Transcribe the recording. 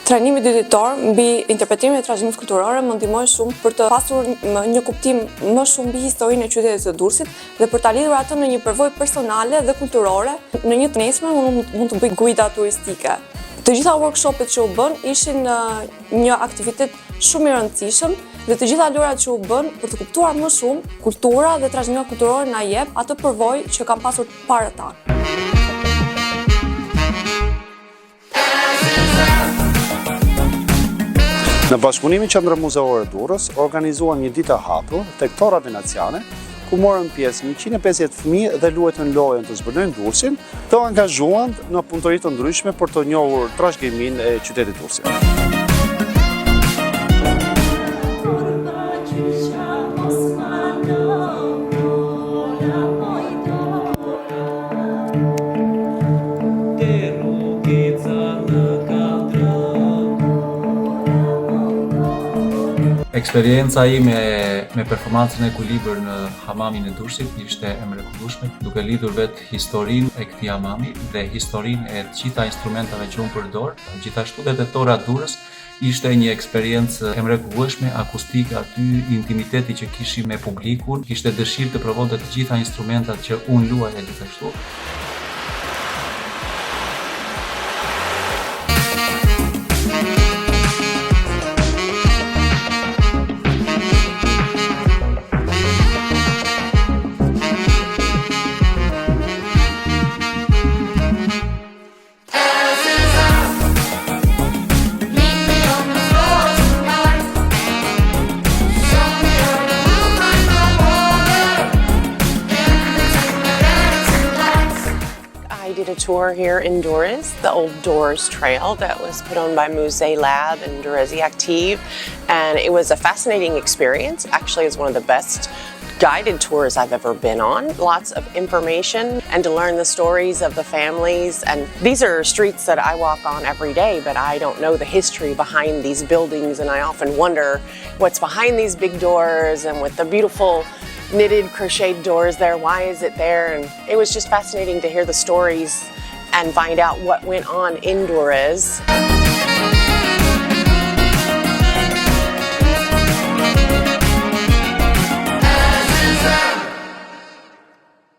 Trajnimi dyditor mbi interpretimin e trashëgimisë kulturore më ndihmoi shumë për të pasur një kuptim më shumë mbi historinë e qytetit të Durrësit dhe për ta lidhur atë në një përvojë personale dhe kulturore. Në një të nesër mund të bëj guida turistike. Të gjitha workshopet që u bën ishin një aktivitet shumë i rëndësishëm dhe të gjitha lojrat që u bën për të kuptuar më shumë kultura dhe trashëgimia kulturore na jep atë përvojë që kam pasur para ta. Në bashkëpunimin Qendror Muzeore Durrës organizuam një ditë e hapur tek Torra Veneziane, ku morën pjesë 150 fëmijë dhe luajtën lojën të zbulojnë Durrësin, të angazhuan në punëtori të ndryshme për të njohur trashëgiminë e qytetit Durrësit. Eksperienca ime me performancën e Ekuilibër në hamamin e Durrësit ishte e mrekullueshme, duke lidhur vetë historinë e këtij hamami dhe historinë e të gjitha instrumentave që unë përdor. Gjithashtu edhe te Torra Durrës ishte një eksperiencë e mrekullueshme, akustike aty, intimiteti që kishim me publikun, kishte dëshirë të provonte të gjitha instrumentat që unë luaja gjithashtu. I did a tour here in Durrës, the old Doors Trail that was put on by Musée Lab and Durrësi Active, and it was a fascinating experience. Actually, it's one of the best guided tours I've ever been on. Lots of information and to learn the stories of the families. And these are streets that I walk on every day, but I don't know the history behind these buildings, and I often wonder what's behind these big doors and with the beautiful knitted crocheted doors there, why is it there? And it was just fascinating to hear the stories and find out what went on in Durrës.